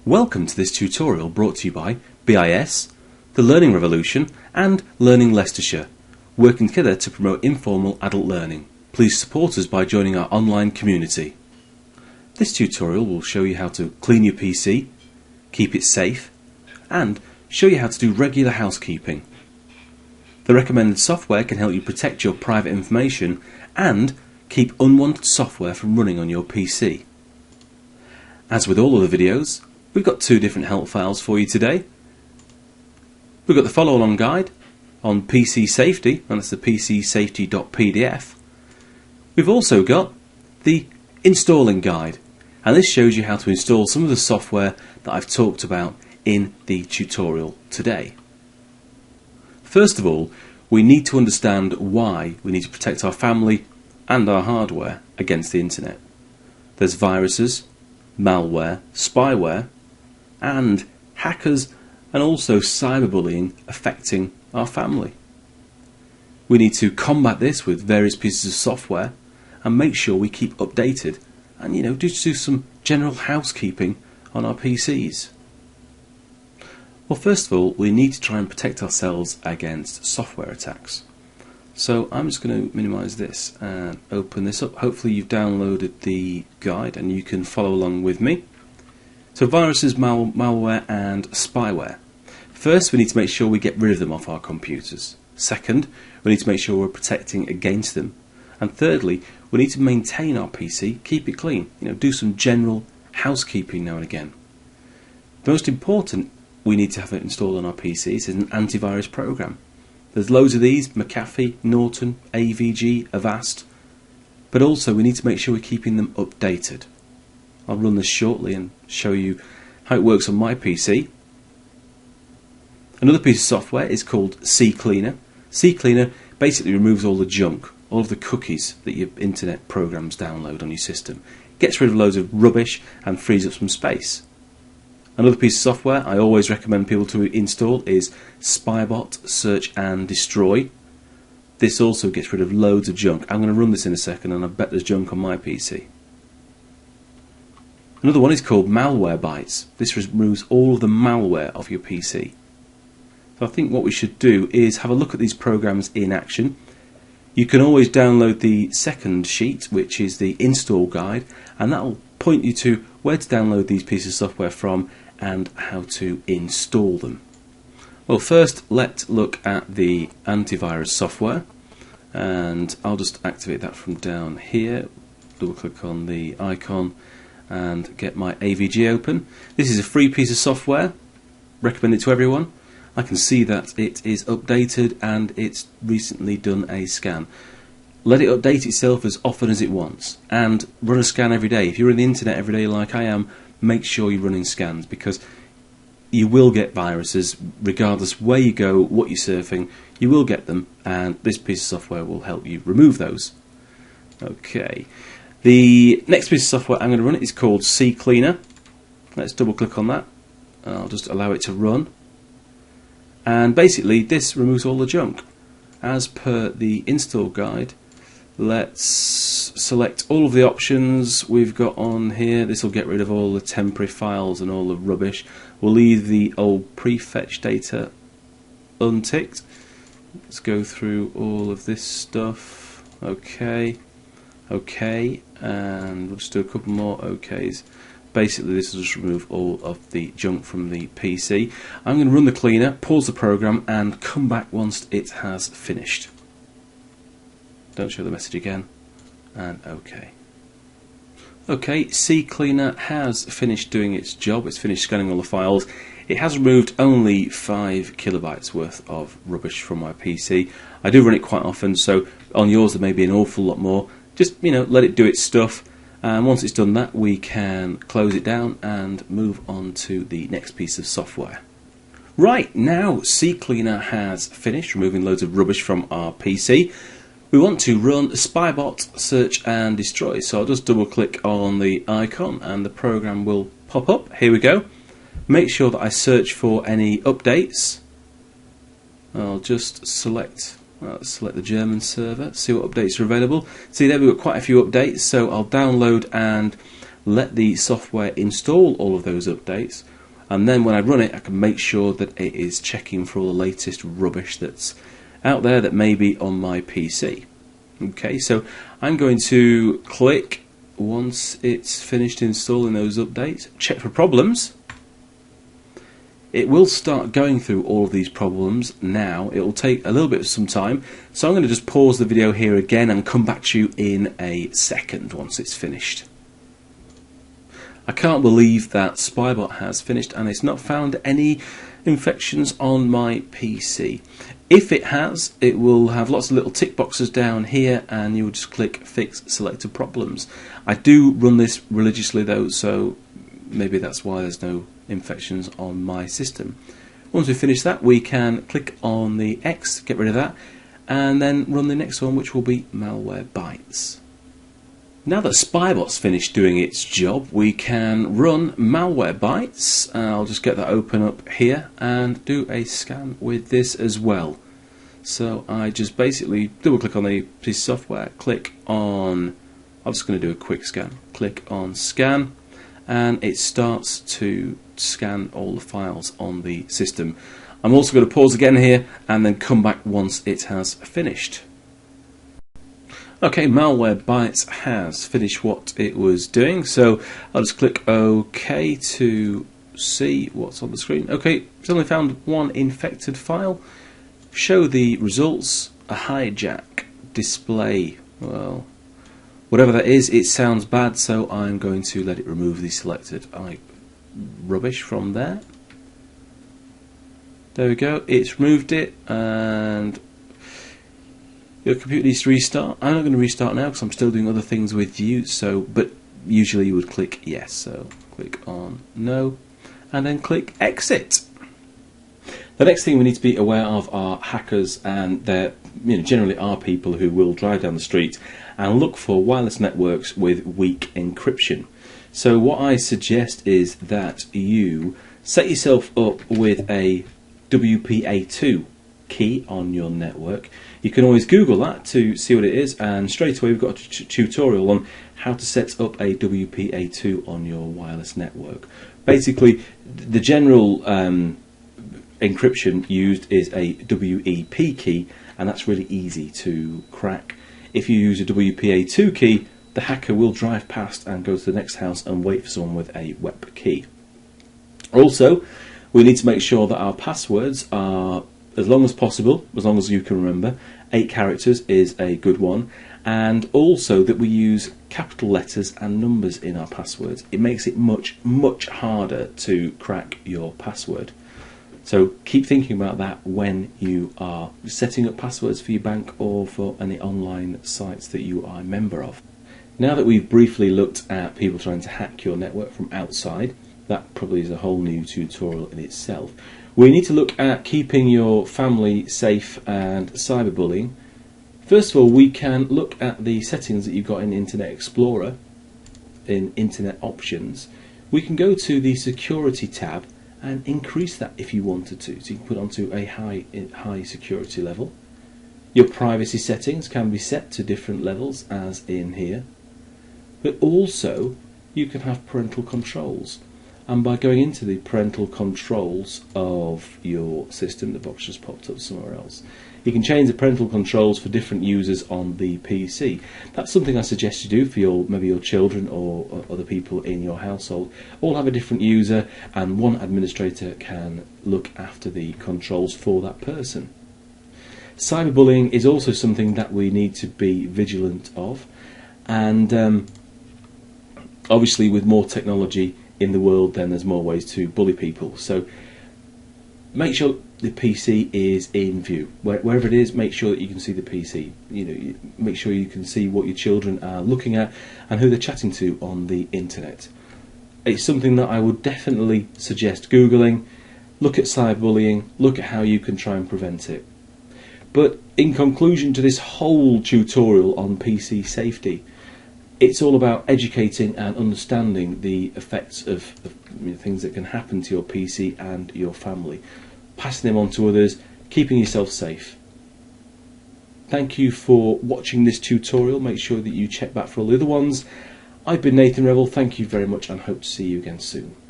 Welcome to this tutorial brought to you by BIS, The Learning Revolution and Learning Leicestershire, working together to promote informal adult learning. Please support us by joining our online community. This tutorial will show you how to clean your PC, keep it safe, and show you how to do regular housekeeping. The recommended software can help you protect your private information and keep unwanted software from running on your PC. As with all of the videos, we've got two different help files for you today. We've got the follow-along guide on PC safety, and that's the pcsafety.pdf. We've also got the installing guide, and this shows you how to install some of the software that I've talked about in the tutorial today. First of all, we need to understand why we need to protect our family and our hardware against the internet. There's viruses, malware, spyware, and hackers, and also cyberbullying affecting our family. We need to combat this with various pieces of software and make sure we keep updated and do some general housekeeping on our PCs. Well, first of all, we need to try and protect ourselves against software attacks. So I'm just going to minimize this and open this up. Hopefully you've downloaded the guide and you can follow along with me. So viruses, malware and spyware. First, we need to make sure we get rid of them off our computers. Second, we need to make sure we're protecting against them. And thirdly, we need to maintain our PC, keep it clean, do some general housekeeping now and again. The most important we need to have it installed on our PCs is an antivirus program. There's loads of these: McAfee, Norton, AVG, Avast, but also we need to make sure we're keeping them updated. I'll run this shortly and show you how it works on my PC. Another piece of software is called CCleaner. CCleaner basically removes all the junk, all of the cookies that your internet programs download on your system. Gets rid of loads of rubbish and frees up some space. Another piece of software I always recommend people to install is Spybot Search and Destroy. This also gets rid of loads of junk. I'm going to run this in a second and I bet there's junk on my PC. Another one is called Malwarebytes. This removes all of the malware off your PC. So I think what we should do is have a look at these programs in action. You can always download the second sheet, which is the install guide, and that will point you to where to download these pieces of software from and how to install them. Well, first let's look at the antivirus software, and I'll just activate that from down here. Double click on the icon and get my AVG open. This is a free piece of software, recommend it to everyone. I can see that it is updated and it's recently done a scan. Let it update itself as often as it wants and run a scan every day. If you're on the internet every day like I am, make sure you're running scans, because you will get viruses regardless where you go, what you're surfing. You will get them, and this piece of software will help you remove those. Okay, the next piece of software I'm going to run is called CCleaner. Let's double click on that. I'll just allow it to run, and basically this removes all the junk. As per the install guide, let's select all of the options we've got on here. This will get rid of all the temporary files and all the rubbish. We'll leave the old prefetch data unticked. Let's go through all of this stuff. Okay, and we'll just do a couple more okays. Basically this will just remove all of the junk from the PC. I'm going to run the cleaner, pause the program and come back once it has finished. Don't show the message again, and OK. OK, CCleaner has finished doing its job. It's finished scanning all the files. It has removed only 5 kilobytes worth of rubbish from my PC. I do run it quite often, so on yours there may be an awful lot more. Just let it do its stuff. And once it's done that, we can close it down and move on to the next piece of software. Right, now CCleaner has finished removing loads of rubbish from our PC. We want to run Spybot Search and Destroy, so I'll just double click on the icon and the program will pop up. Here we go. Make sure that I search for any updates. I'll just select the German server, see what updates are available. See there, we've got quite a few updates, so I'll download and let the software install all of those updates, and then when I run it I can make sure that it is checking for all the latest rubbish that's out there that may be on my PC. Okay, so I'm going to click, once it's finished installing those updates, check for problems. It will start going through all of these problems now. It will take a little bit of some time, so I'm going to just pause the video here again and come back to you in a second once it's finished. I can't believe that Spybot has finished and it's not found any infections on my PC. If it has, it will have lots of little tick boxes down here and you will just click Fix Selected Problems. I do run this religiously though, so maybe that's why there's no infections on my system. Once we finish that, we can click on the X, get rid of that, and then run the next one, which will be Malwarebytes. Now that Spybot's finished doing its job, we can run Malwarebytes. I'll just get that open up here and do a scan with this as well. So I just basically double click on the piece of software, click on, I'm just going to do a quick scan, click on Scan, and it starts to scan all the files on the system. I'm also going to pause again here and then come back once it has finished. Okay, Malwarebytes has finished what it was doing, so I'll just click OK to see what's on the screen. Okay, it's only found one infected file. Show the results, a hijack, display, well, whatever that is, it sounds bad, so I'm going to let it remove the selected rubbish from there. There we go, it's removed it, and your computer needs to restart. I'm not going to restart now because I'm still doing other things with you, but usually you would click yes, so click on no, and then click exit. The next thing we need to be aware of are hackers, and there generally are people who will drive down the street and look for wireless networks with weak encryption. So what I suggest is that you set yourself up with a WPA2 key on your network. You can always Google that to see what it is, and straight away we've got a tutorial on how to set up a WPA2 on your wireless network. Basically, the general encryption used is a WEP key, and that's really easy to crack. If you use a WPA2 key, the hacker will drive past and go to the next house and wait for someone with a WEP key. Also, we need to make sure that our passwords are as long as possible, as long as you can remember. 8 characters is a good one, and also that we use capital letters and numbers in our passwords. It makes it much harder to crack your password. So keep thinking about that when you are setting up passwords for your bank or for any online sites that you are a member of. Now that we've briefly looked at people trying to hack your network from outside, that probably is a whole new tutorial in itself. We need to look at keeping your family safe and cyberbullying. First of all, we can look at the settings that you've got in Internet Explorer, in Internet Options. We can go to the Security tab and increase that if you wanted to. So you can put it onto a high security level. Your privacy settings can be set to different levels, as in here. But also, you can have parental controls. And by going into the parental controls of your system, the box just popped up somewhere else, you can change the parental controls for different users on the PC. That's something I suggest you do for maybe your children or other people in your household. All have a different user, and one administrator can look after the controls for that person. Cyberbullying is also something that we need to be vigilant of, and obviously with more technology in the world, then there's more ways to bully people. So make sure the PC is in view. Wherever it is, make sure that you can see the PC. Make sure you can see what your children are looking at and who they're chatting to on the internet. It's something that I would definitely suggest Googling. Look at cyberbullying, look at how you can try and prevent it. But in conclusion to this whole tutorial on PC safety, it's all about educating and understanding the effects of things that can happen to your PC and your family, passing them on to others, keeping yourself safe. Thank you for watching this tutorial. Make sure that you check back for all the other ones. I've been Nathan Revel, thank you very much and hope to see you again soon.